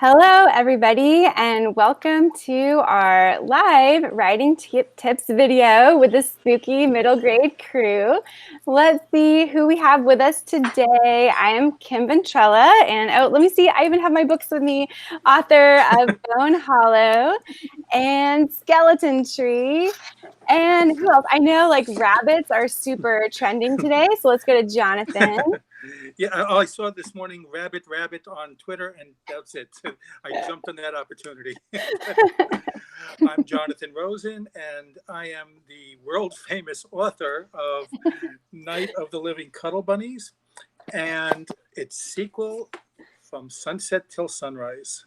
Hello, everybody, and welcome to our live writing tips video with the spooky middle grade crew. Let's see who we have with us today. I am Kim Ventrella, and let me see, I even have my books with me, author of Bone Hollow and Skeleton Tree. And who else? I know like rabbits are super trending today, so let's go to Jonathan. Yeah, I saw this morning rabbit on Twitter, and that's it. I jumped on that opportunity. I'm Jonathan Rosen, and I am the world famous author of Night of the Living Cuddle Bunnies and its sequel, From Sunset Till Sunrise.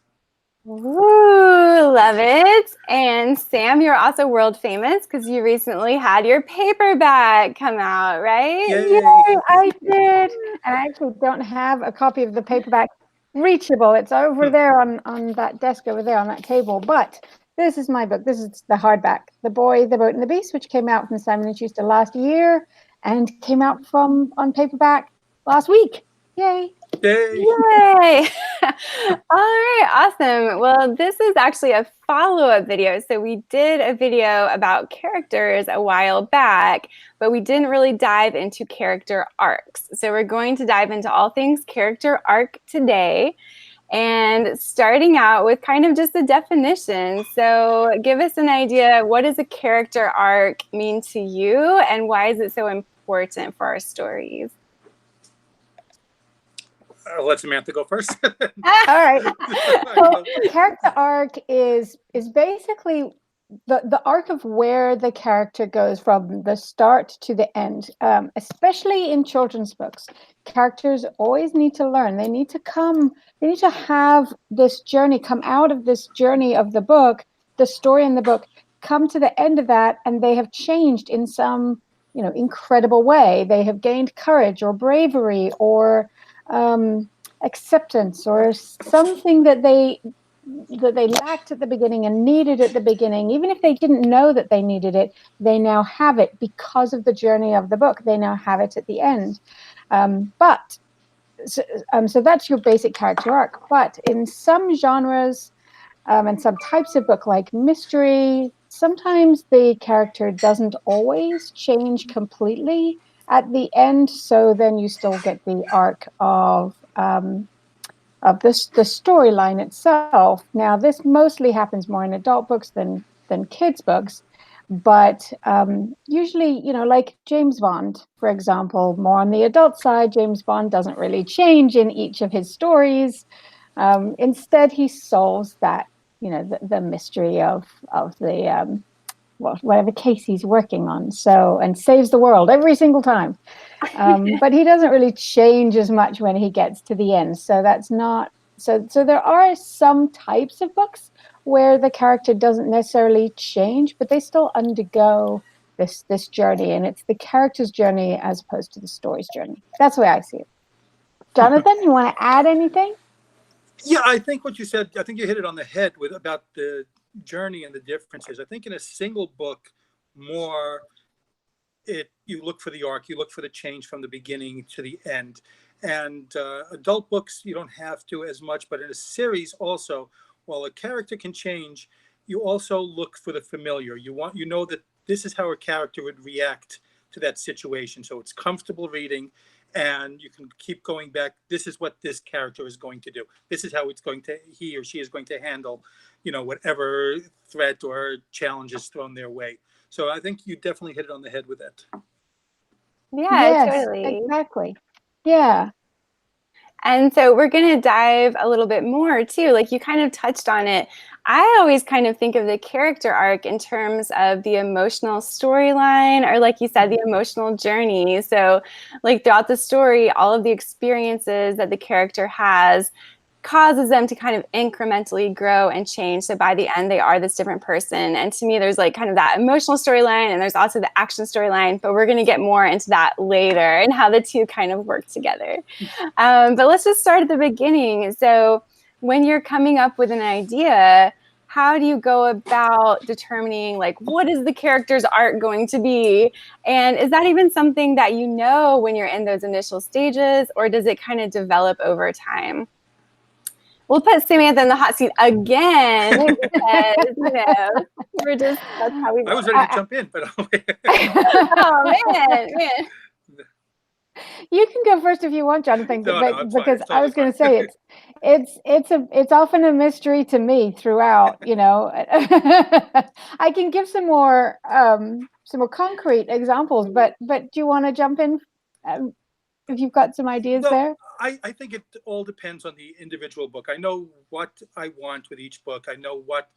Ooh, love it. And Sam, you're also world famous because you recently had your paperback come out, right? Yay! Yay, I did. And I actually don't have a copy of the paperback reachable. It's over there on that desk over there on that table. But this is my book. This is the hardback, The Boy, the Boat, and the Beast, which came out from Simon & Schuster last year and came out on paperback last week. Yay. Yay! Yay! All right, awesome. Well, this is actually a follow-up video. So we did a video about characters a while back, but we didn't really dive into character arcs. So we're going to dive into all things character arc today, and starting out with kind of just a definition. So give us an idea, what does a character arc mean to you, and why is it so important for our stories? I'll let Samantha go first. All right. So character arc is basically the arc of where the character goes from the start to the end. Especially in children's books, characters always need to learn. They need to have this journey, come out of this journey of the book, the story in the book, come to the end of that, and they have changed in some, incredible way. They have gained courage or bravery or acceptance or something that they lacked at the beginning and needed at the beginning. Even if they didn't know that they needed it, they now have it because of the journey of the book. They now have it at the end. So that's your basic character arc. But in some genres and some types of book, like mystery, sometimes the character doesn't always change completely at the end, so then you still get the arc of the storyline itself. Now, this mostly happens more in adult books than kids' books, but usually, like James Bond, for example, more on the adult side, James Bond doesn't really change in each of his stories. Instead, he solves that, the mystery of the whatever case he's working on, and saves the world every single time. But he doesn't really change as much when he gets to the end. So that's not so there are some types of books where the character doesn't necessarily change, but they still undergo this journey, and it's the character's journey as opposed to the story's journey. That's the way I see it. Jonathan, you want to add anything? Yeah, I think what you said, I think you hit it on the head about the journey and the differences. I think in a single book, you look for the arc, you look for the change from the beginning to the end. And adult books, you don't have to as much, but in a series also, while a character can change, you also look for the familiar. You know that this is how a character would react to that situation. So it's comfortable reading, and you can keep going back. This is what this character is going to do. This is how he or she is going to handle, whatever threat or challenge is thrown their way. So I think you definitely hit it on the head with that. Yeah, yes, totally. Exactly. Yeah. And so we're going to dive a little bit more too. Like you kind of touched on it. I always kind of think of the character arc in terms of the emotional storyline, or like you said, the emotional journey. So like throughout the story, all of the experiences that the character has causes them to kind of incrementally grow and change. So by the end, they are this different person. And to me, there's like kind of that emotional storyline, and there's also the action storyline, but we're going to get more into that later and how the two kind of work together. But let's just start at the beginning. So when you're coming up with an idea, how do you go about determining like what is the character's arc going to be? And is that even something that you know when you're in those initial stages, or does it kind of develop over time? we'll put Samantha in the hot seat again because, that's how we I roll. was ready to jump in, but Oh, man. You can go first if you want, Jonathan, No, but I'm fine. because It's I was totally going to say it's often a mystery to me throughout. I can give some more concrete examples, but do you want to jump in if you've got some ideas Well, there? I think it all depends on the individual book. I know what I want with each book. I know what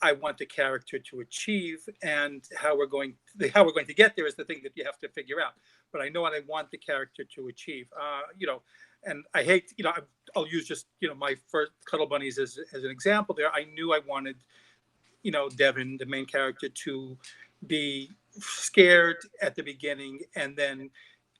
I want the character to achieve, and how we're going to get there is the thing that you have to figure out. But I know what I want the character to achieve. And I hate, I'll use just my first Cuddle Bunnies as an example. There, I knew I wanted, Devin, the main character, to be scared at the beginning, and then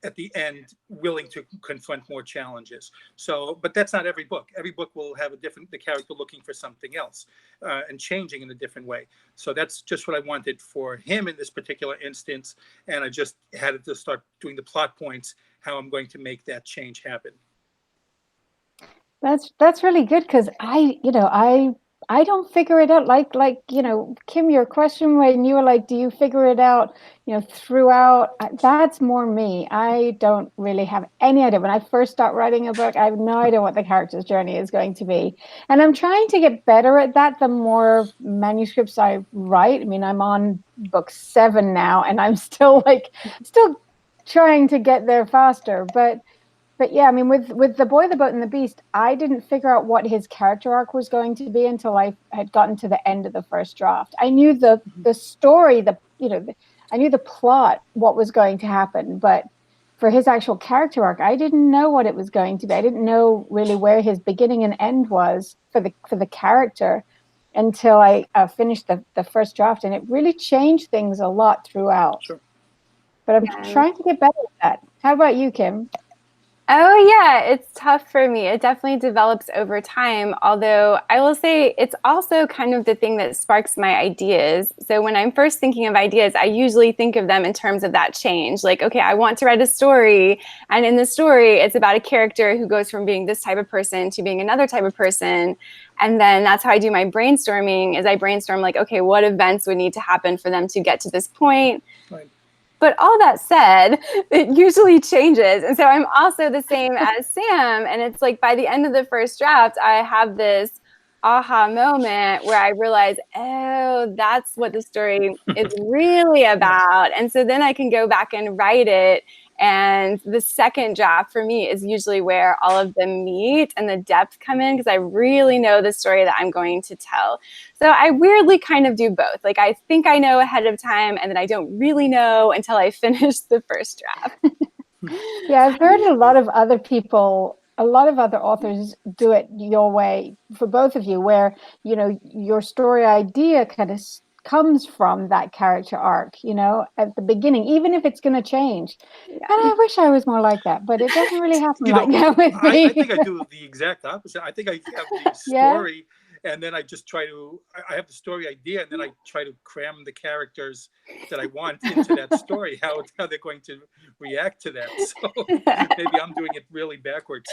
at the end willing to confront more challenges. So, but that's not every book. Every book will have the character looking for something else and changing in a different way. So that's just what I wanted for him in this particular instance. And I just had to start doing the plot points, how I'm going to make that change happen. That's really good, because I don't figure it out like Kim, your question when you were like, do you figure it out throughout? That's more me. I don't really have any idea. When I first start writing a book, I have no idea what the character's journey is going to be, and I'm trying to get better at that the more manuscripts I write. I mean, I'm on book 7 now, and I'm still trying to get there faster, but yeah, I mean, with The Boy, the Boat, and the Beast, I didn't figure out what his character arc was going to be until I had gotten to the end of the first draft. I knew the story, I knew the plot, what was going to happen, but for his actual character arc, I didn't know what it was going to be. I didn't know really where his beginning and end was for the character until I finished the first draft, and it really changed things a lot throughout. Sure. But I'm trying to get better at that. How about you, Kim? Oh, yeah, it's tough for me. It definitely develops over time. Although I will say it's also kind of the thing that sparks my ideas. So when I'm first thinking of ideas, I usually think of them in terms of that change. Like, okay, I want to write a story. And in the story, it's about a character who goes from being this type of person to being another type of person. And then that's how I do my brainstorming, is I brainstorm like, okay, what events would need to happen for them to get to this point? Right. But all that said, it usually changes. And so I'm also the same as Sam. And it's like by the end of the first draft, I have this aha moment where I realize, oh, that's what the story is really about. And so then I can go back and write it. And the second draft for me is usually where all of the meat and the depth come in, because I really know the story that I'm going to tell. So I weirdly kind of do both. Like I think I know ahead of time, and then I don't really know until I finish the first draft. Yeah, I've heard a lot of other authors do it your way for both of you, where, your story idea kind of comes from that character arc, at the beginning, even if it's going to change. Yeah. And I wish I was more like that, but it doesn't really happen like that with me. I think I do the exact opposite. I think I have the story, and then I just I have the story idea, and then I try to cram the characters that I want into that story, how they're going to react to that. So maybe I'm doing it really backwards.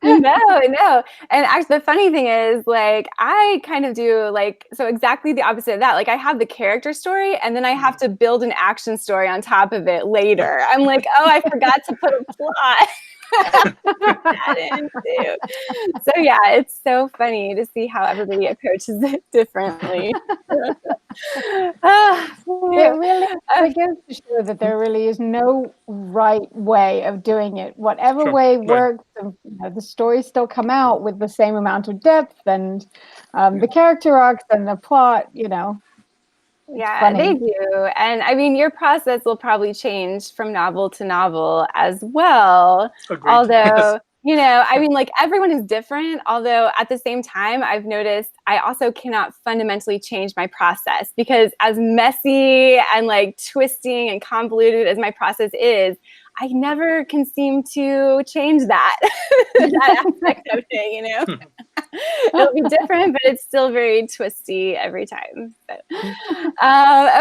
No. And actually, the funny thing is, like, I kind of do so exactly the opposite of that. Like, I have the character story, and then I have to build an action story on top of it later. I'm like, oh, I forgot to put a plot. That in too. So yeah, it's so funny to see how everybody approaches it differently. It really goes to show that there really is no right way of doing it. Whatever way works, the stories still come out with the same amount of depth and the character arcs and the plot. Yeah, funny. They do. And I mean, your process will probably change from novel to novel as well. Agreed. Although, I mean, like everyone is different. Although at the same time, I've noticed I also cannot fundamentally change my process, because as messy and like twisting and convoluted as my process is, I never can seem to change that, that aspect of it, It'll be different, but it's still very twisty every time. So,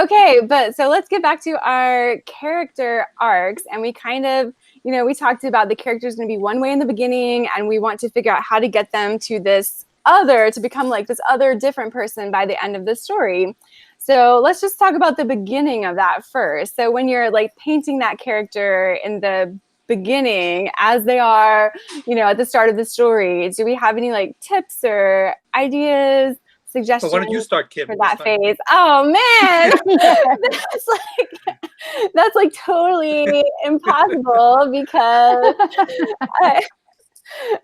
okay, so let's get back to our character arcs, and we kind of, we talked about the character's going to be one way in the beginning, and we want to figure out how to get them to this other, to become like this other different person by the end of the story. So let's just talk about the beginning of that first. So when you're like painting that character in the beginning as they are, at the start of the story, do we have any like tips or ideas, Well, why don't you suggestions start, Kim, for this that time? phase? Oh man, Yeah. that's like totally impossible because I,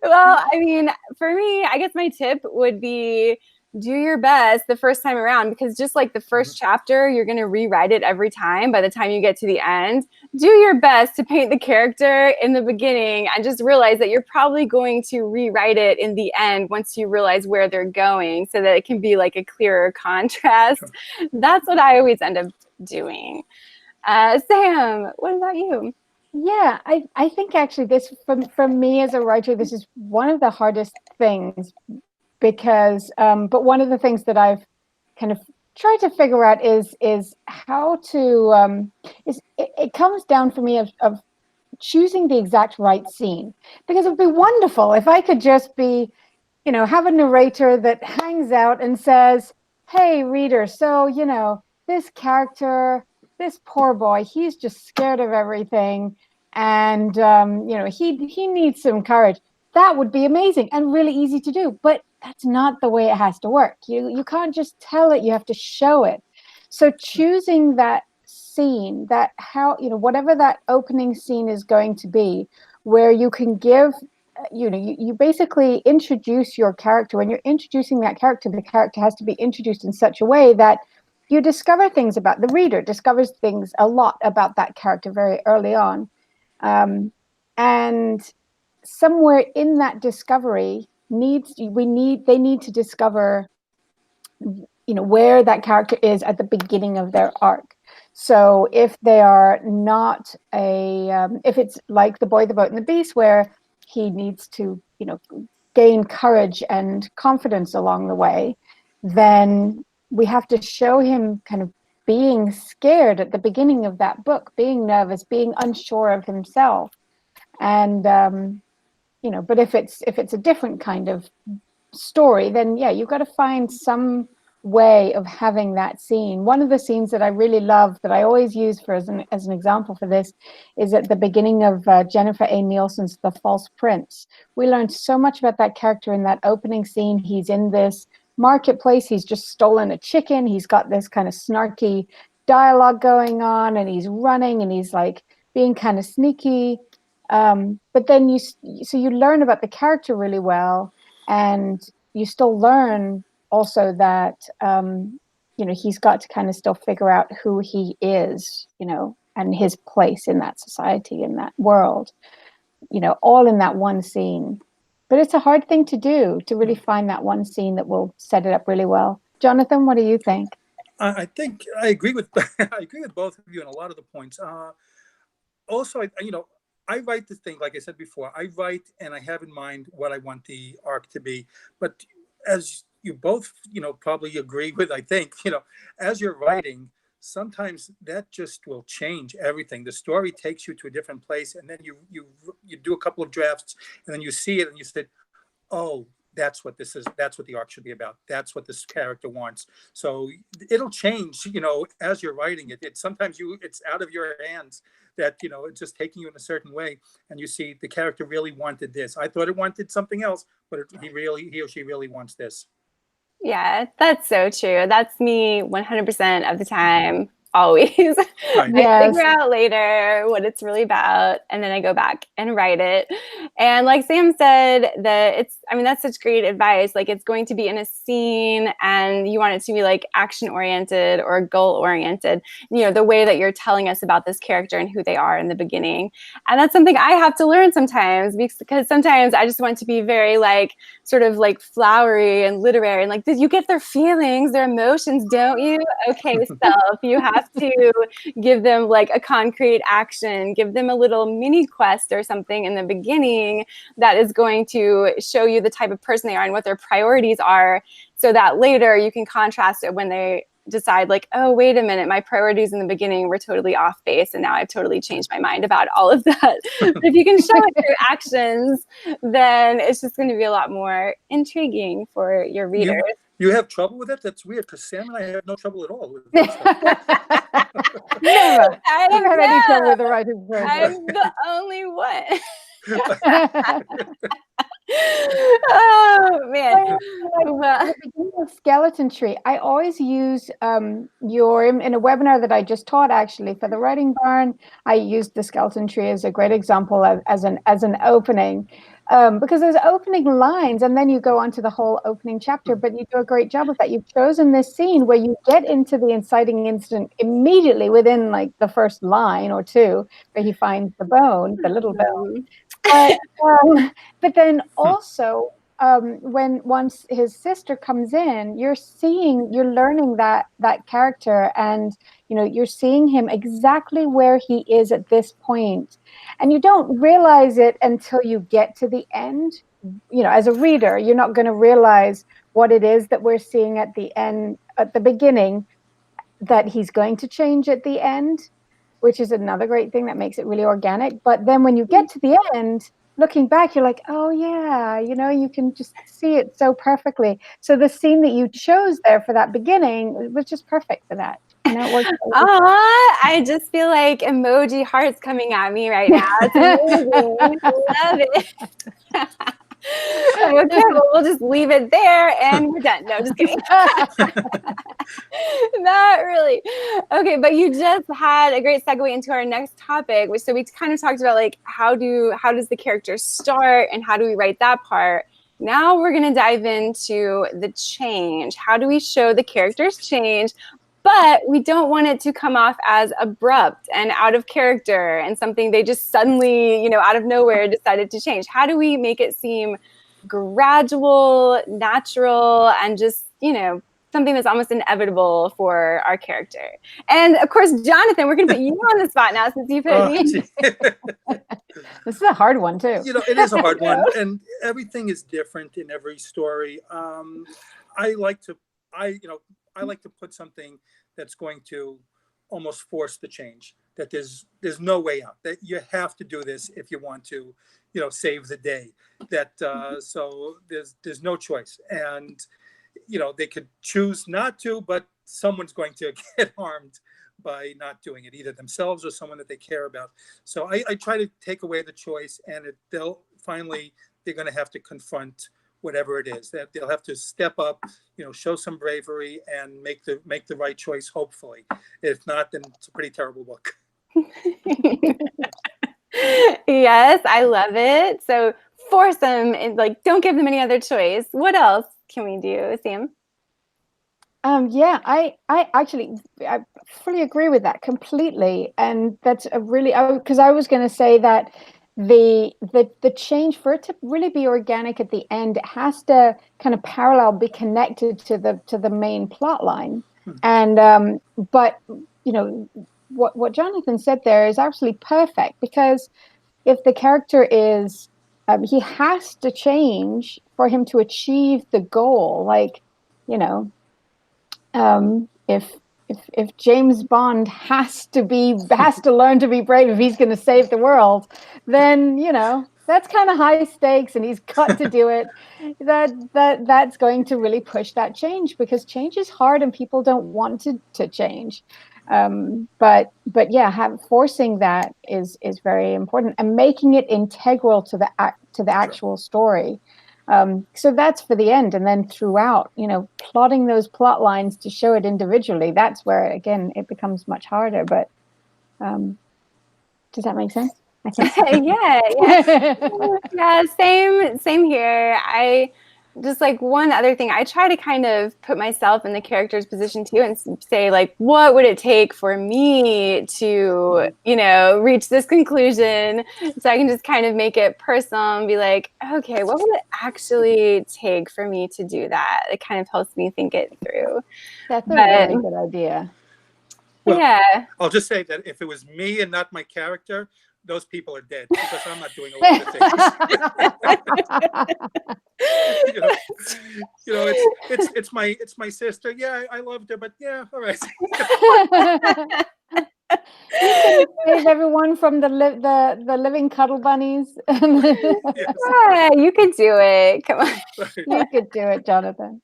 well, I mean, for me, I guess my tip would be do your best the first time around, because just like the first chapter, you're going to rewrite it every time. By the time you get to the end, do your best to paint the character in the beginning and just realize that you're probably going to rewrite it in the end once you realize where they're going, so that it can be like a clearer contrast. Sure. That's what I always end up doing. Sam, what about you? Yeah, I think actually this from me as a writer, this is one of the hardest things because but one of the things that I've kind of tried to figure out is how to it comes down for me of choosing the exact right scene, because it would be wonderful if I could just be, have a narrator that hangs out and says, hey reader, so this character, this poor boy, he's just scared of everything, and he needs some courage. That would be amazing and really easy to do, but that's not the way it has to work. You can't just tell it, you have to show it. So choosing that scene, that how, whatever that opening scene is going to be, where you can give, you basically introduce your character. When you're introducing that character, the character has to be introduced in such a way that you discover things about, the reader discovers things a lot about that character very early on. And somewhere in that discovery they need to discover, where that character is at the beginning of their arc. So if they are not if it's like the boy, the boat, and the beast, where he needs to, gain courage and confidence along the way, then we have to show him kind of being scared at the beginning of that book, being nervous, being unsure of himself. And but if it's a different kind of story, then yeah, you've got to find some way of having that scene. One of the scenes that I really love, that I always use for as an example for this, is at the beginning of Jennifer A. Nielsen's The False Prince. We learned so much about that character in that opening scene. He's in this marketplace, he's just stolen a chicken, he's got this kind of snarky dialogue going on, and he's running and he's like being kind of sneaky, but then you learn about the character really well, and you still learn also that he's got to kind of still figure out who he is, and his place in that society, in that world, all in that one scene. But it's a hard thing to do, to really find that one scene that will set it up really well. Jonathan, what do you think? I think I agree with I agree with both of you on a lot of the points. Also, I write the thing, like I said before, I write and I have in mind what I want the arc to be. But as you both, probably agree with, I think, as you're writing, sometimes that just will change everything. The story takes you to a different place, and then you do a couple of drafts, and then you see it, and you say, oh, that's what this is. That's what the arc should be about. That's what this character wants. So it'll change, as you're writing it. It's sometimes it's out of your hands, that, it's just taking you in a certain way. And you see the character really wanted this. I thought it wanted something else, but he or she really wants this. Yeah, that's so true. That's me 100% of the time, always. Right. I Yes. figure out later what it's really about, and then I go back and write it. And like Sam said, that's such great advice. Like, it's going to be in a scene, and you want it to be like action oriented or goal oriented, the way that you're telling us about this character and who they are in the beginning. And that's something I have to learn sometimes, because sometimes I just want to be very like sort of like flowery and literary, and like, did you get their feelings, their emotions, don't you? Okay, self, you have to give them like a concrete action, give them a little mini quest or something in the beginning that is going to show you the type of person they are and what their priorities are, so that later you can contrast it when they decide like, oh, wait a minute, my priorities in the beginning were totally off base, and now I've totally changed my mind about all of that. But if you can show it through actions, then it's just going to be a lot more intriguing for your readers. You have trouble with it? That's weird, because Sam and I have no trouble at all with that stuff. Never. Never had any trouble with the writing process. I'm the only one. Oh man! At the beginning of Skeleton Tree, I always use in a webinar that I just taught, actually, for the Writing Barn. I used the Skeleton Tree as a great example as an opening, because there's opening lines, and then you go on to the whole opening chapter. But you do a great job of that. You've chosen this scene where you get into the inciting incident immediately within like the first line or two, where he finds the bone, the little bone. But then also, once his sister comes in, you're learning that character, and you're seeing him exactly where he is at this point, and you don't realize it until you get to the end. As a reader, you're not going to realize what it is that we're seeing at the end, at the beginning, that he's going to change at the end, which is another great thing that makes it really organic. But then when you get to the end, looking back, you're like, oh yeah, you can just see it so perfectly. So the scene that you chose there for that beginning was just perfect for that. It worked. I just feel like emoji hearts coming at me right now. It's amazing. I love it. Okay, well, we'll just leave it there and we're done. No, just kidding. Not really. Okay, but you just had a great segue into our next topic, so we kind of talked about like how does the character start and how do we write that part. Now we're going to dive into the change. How do we show the character's change, but we don't want it to come off as abrupt and out of character and something they just suddenly, out of nowhere decided to change? How do we make it seem gradual, natural, and just, something that's almost inevitable for our character? And of course, Jonathan, we're going to put you on the spot now since you put me. This is a hard one too. It is a hard one, and everything is different in every story. I like to put something that's going to almost force the change, that there's no way out, that you have to do this if you want to, save the day, that so there's no choice. And they could choose not to, but someone's going to get harmed by not doing it, either themselves or someone that they care about. So I try to take away the choice, and they're going to have to confront whatever it is, that they'll have to step up, show some bravery and make the right choice, hopefully. If not, then it's a pretty terrible book. Yes, I love it. So force them, and like, don't give them any other choice. What else can we do, Sam? Yeah, I fully agree with that completely, and that's because I was going to say that the change, for it to really be organic at the end, it has to kind of be connected to the main plot line. And but what Jonathan said there is absolutely perfect, because if the character is he has to change for him to achieve the goal. Like, if James Bond has to learn to be brave if he's going to save the world, then that's kind of high stakes, and he's got to do it. That's going to really push that change, because change is hard and people don't want to change. But yeah, forcing that is very important, and making it integral to the actual story. So that's for the end, and then throughout, plotting those plot lines to show it individually. That's where, again, it becomes much harder. But does that make sense? I think so. Yeah. Same here. I just, like, one other thing, I try to kind of put myself in the character's position too, and say, like, what would it take for me to, reach this conclusion? So I can just kind of make it personal and be like, okay, what would it actually take for me to do that? It kind of helps me think it through. That's a really good idea. Well, yeah. I'll just say that if it was me and not my character, those people are dead because I'm not doing a lot of things. you know, it's my sister. Yeah, I loved her, but yeah, all right. You can save everyone from the living cuddle bunnies. Yes, Yeah, you could do it. Come on. You could do it, Jonathan.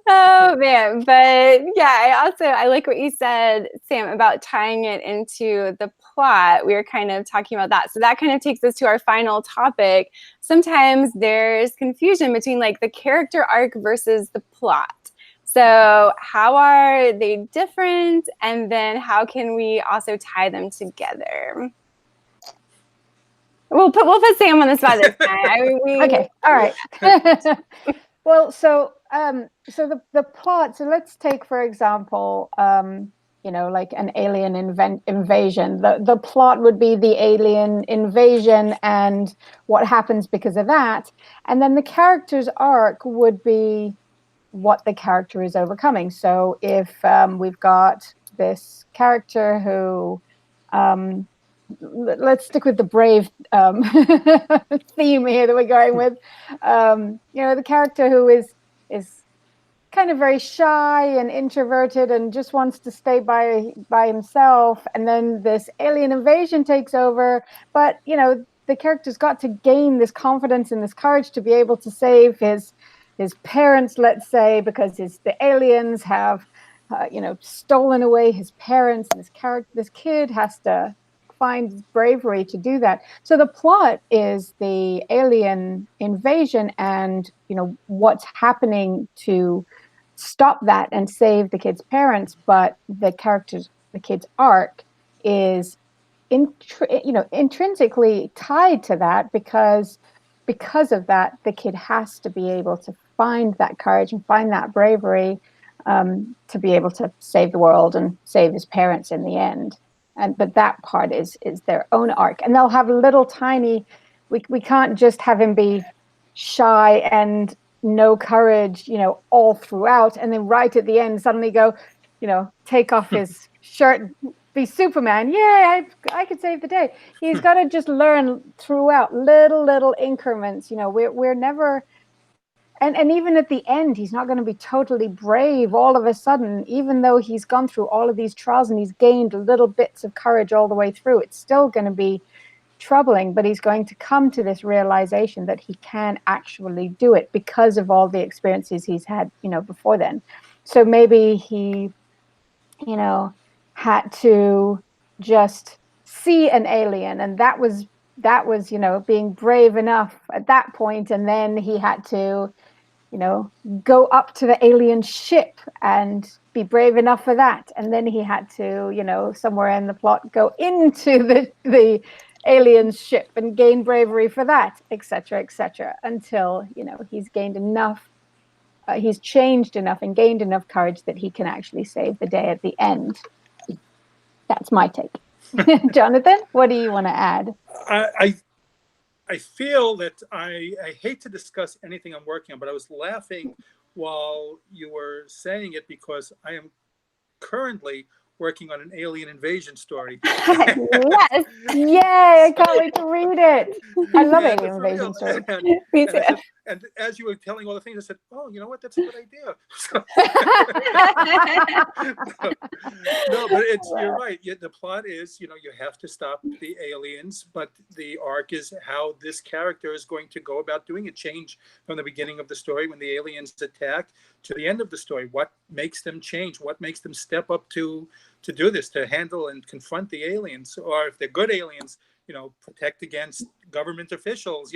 Oh man, but yeah, I like what you said, Sam, about tying it into the plot. We were kind of talking about that. So that kind of takes us to our final topic. Sometimes there's confusion between like the character arc versus the plot. So how are they different? And then how can we also tie them together? We'll put Sam on the spot this time. Okay, all right. Well, so the plot. So let's take, for example, like an alien invasion. The plot would be the alien invasion and what happens because of that, and then the character's arc would be what the character is overcoming. So if we've got this character who let's stick with the brave theme here that we're going with. The character who is kind of very shy and introverted and just wants to stay by himself, and then this alien invasion takes over. But the character's got to gain this confidence and this courage to be able to save his parents, let's say, because the aliens have stolen away his parents. And this kid has to find bravery to do that. So the plot is the alien invasion and what's happening to stop that and save the kid's parents. But the kid's arc is intrinsically tied to that, because of that the kid has to be able to find that courage and find that bravery to be able to save the world and save his parents in the end. But that part is their own arc, and they'll have little tiny. We can't just have him be shy and no courage, all throughout, and then right at the end suddenly go, take off his shirt and be Superman. Yeah, I could save the day. He's got to just learn throughout little increments. We're never. And even at the end, he's not going to be totally brave all of a sudden, even though he's gone through all of these trials and he's gained little bits of courage all the way through. It's still going to be troubling, but he's going to come to this realization that he can actually do it because of all the experiences he's had, before then. So maybe he, had to just see an alien, and that was, being brave enough at that point. And then he had to, go up to the alien ship and be brave enough for that. And then he had to, somewhere in the plot, go into the alien ship and gain bravery for that, etc., until, he's gained enough, he's changed enough and gained enough courage that he can actually save the day at the end. That's my take. Jonathan, what do you want to add? I feel that I hate to discuss anything I'm working on, but I was laughing while you were saying it because I am currently working on an alien invasion story. Yes, yay! I can't wait to read it. I love alien invasion stories. Me too. And as you were telling all the things, I said, "Oh, you know what? That's a good idea." No, but you're right. The plot is, you have to stop the aliens, but the arc is how this character is going to go about doing it. Change from the beginning of the story when the aliens attack to the end of the story. What makes them change? What makes them step up to do this, to handle and confront the aliens? Or if they're good aliens, protect against government officials.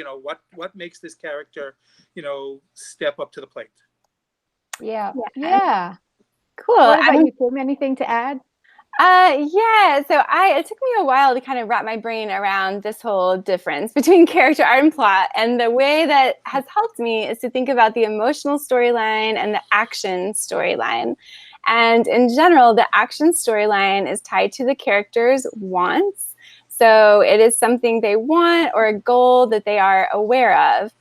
What makes this character, step up to the plate? Yeah. Cool. What about you, Kim? Anything to add? Yeah. So it took me a while to kind of wrap my brain around this whole difference between character art and plot. And the way that has helped me is to think about the emotional storyline and the action storyline. And in general, the action storyline is tied to the character's wants. So it is something they want or a goal that they are aware of.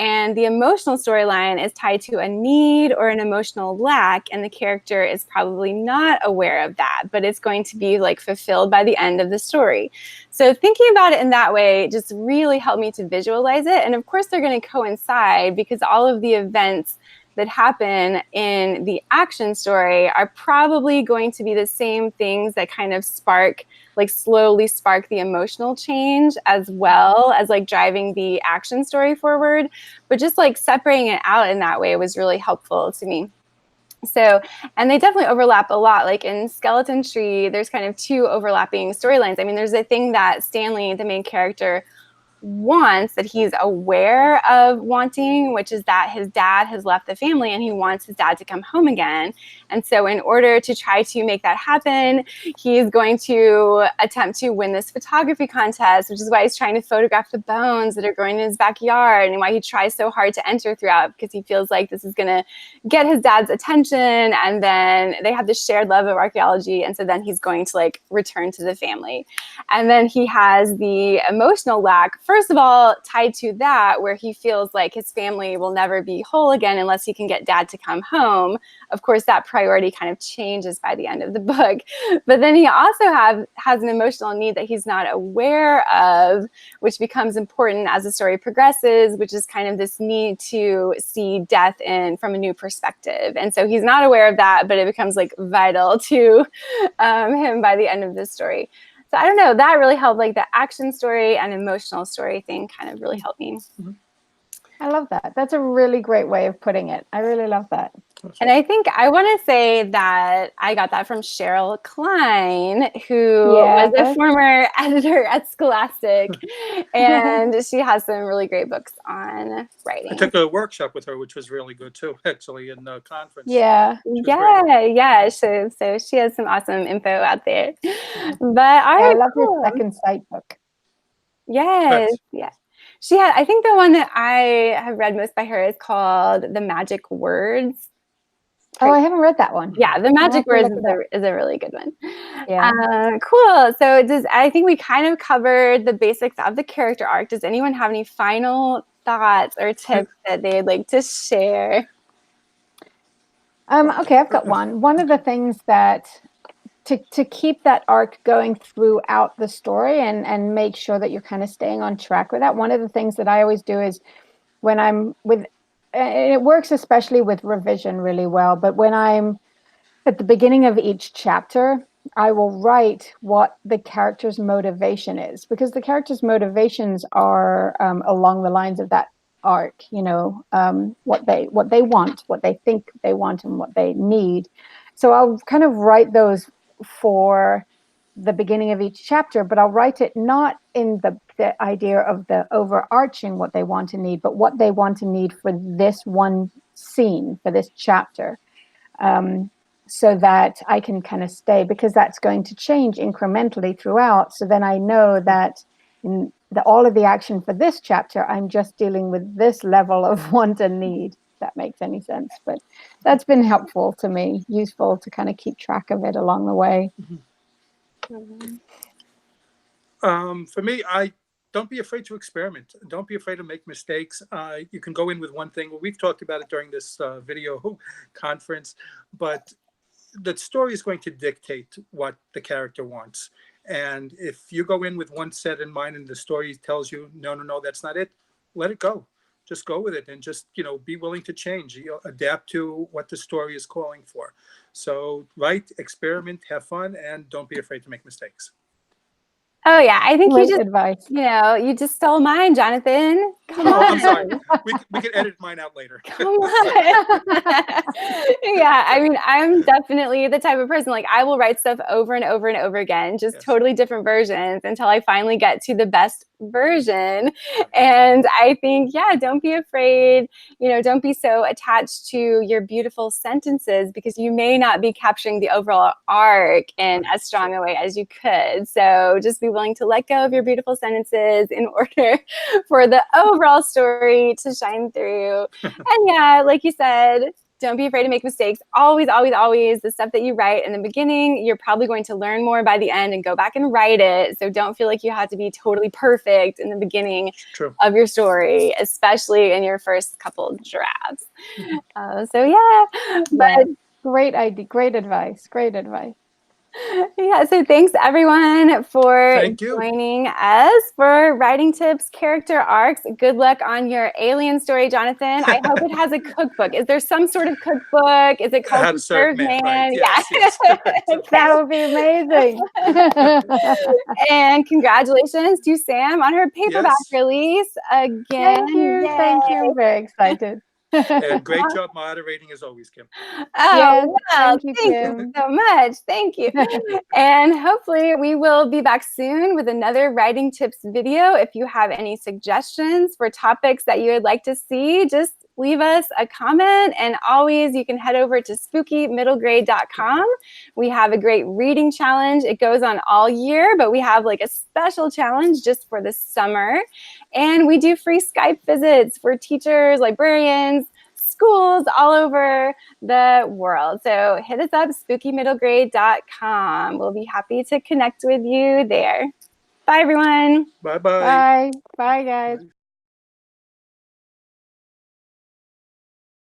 and the emotional storyline is tied to a need or an emotional lack, and the character is probably not aware of that, but it's going to be like fulfilled by the end of the story. So thinking about it in that way just really helped me to visualize it. And of course they're going to coincide because all of the events that happen in the action story are probably going to be the same things that kind of spark, like slowly spark the emotional change, as well as like driving the action story forward. But just like separating it out in that way was really helpful to me. So, and they definitely overlap a lot. Like in Skeleton Tree, there's kind of two overlapping storylines. I mean, there's a thing that Stanley, the main character, wants, that he's aware of wanting, which is that his dad has left the family and he wants his dad to come home again. And so in order to try to make that happen, he's going to attempt to win this photography contest, which is why he's trying to photograph the bones that are growing in his backyard, and why he tries so hard to enter throughout, because he feels like this is going to get his dad's attention. And then they have this shared love of archaeology, and so then he's going to like return to the family. And then he has the emotional lack, first of all, tied to that, where he feels like his family will never be whole again unless he can get dad to come home. Of course, that priority kind of changes by the end of the book. But then he also has an emotional need that he's not aware of, which becomes important as the story progresses, which is kind of this need to see death from a new perspective. And so he's not aware of that, but it becomes like vital to him by the end of this story. So I don't know, that really helped, like the action story and emotional story thing kind of really helped me. I love that. That's a really great way of putting it. I really love that. And I think I want to say that I got that from Cheryl Klein, who was a former editor at Scholastic, and she has some really great books on writing. I took a workshop with her, which was really good too, actually, in the conference. Yeah. So she has some awesome info out there. But I love your second sight book. Yes. She had, I think the one that I have read most by her is called The Magic Words. Oh, I haven't read that one. Yeah, The Magic Words is a really good one. Yeah. Cool. So I think we kind of covered the basics of the character arc. Does anyone have any final thoughts or tips that they'd like to share? Okay, I've got one. One of the things that to keep that arc going throughout the story and make sure that you're kind of staying on track with that. One of the things that I always do is when I'm with, and it works especially with revision really well, but when I'm at the beginning of each chapter, I will write what the character's motivation is, because the character's motivations are along the lines of that arc, you know, what they want, what they think they want, and what they need. So I'll kind of write those for the beginning of each chapter, but I'll write it not in the idea of the overarching what they want to need, but what they want to need for this one scene, for this chapter, so that I can kind of stay, because that's going to change incrementally throughout. So then I know that in all of the action for this chapter, I'm just dealing with this level of want and need, if that makes any sense. But that's been helpful to me, useful to kind of keep track of it along the way. For me, don't be afraid to experiment. Don't be afraid to make mistakes. You can go in with one thing. Well, we've talked about it during this video conference, but the story is going to dictate what the character wants. And if you go in with one set in mind and the story tells you, no, that's not it, let it go. Just go with it, and just, be willing to change, adapt to what the story is calling for. So write, experiment, have fun, and don't be afraid to make mistakes. Oh yeah, I think Great advice. You just stole mine, Jonathan. Come on. I'm sorry. We can edit mine out later. Come on. Yeah, I mean, I'm definitely the type of person, like, I will write stuff over and over and over again, just totally different versions, until I finally get to the best version. And I think, don't be afraid. Don't be so attached to your beautiful sentences, because you may not be capturing the overall arc in as strong a way as you could. So just be willing to let go of your beautiful sentences in order for the overall story to shine through. And like you said, Don't be afraid to make mistakes. Always, always, always, the stuff that you write in the beginning, you're probably going to learn more by the end and go back and write it. So don't feel like you have to be totally perfect in the beginning of your story, especially in your first couple drafts. So yeah, but great idea, great advice, great advice. Yeah, so thanks everyone for joining us for Writing Tips, Character Arcs. Good luck on your alien story, Jonathan. I hope it has a cookbook. Is there some sort of cookbook? Is it called How to Serve Man? Right. Yes, Yeah. yes. Okay. That would be amazing. And congratulations to Sam on her paperback release again. Thank you. Yay. Thank you. I'm very excited. And great job moderating as always, Kim. Oh, yes, well, thank you, thank Kim. you so much. Thank you. And hopefully we will be back soon with another writing tips video. If you have any suggestions for topics that you would like to see, just leave us a comment. And always you can head over to spookymiddlegrade.com. We have a great reading challenge. It goes on all year, but we have like a special challenge just for the summer. And we do free Skype visits for teachers, librarians, schools all over the world. So hit us up, spookymiddlegrade.com. We'll be happy to connect with you there. Bye, everyone. Bye-bye. Bye. Bye, guys.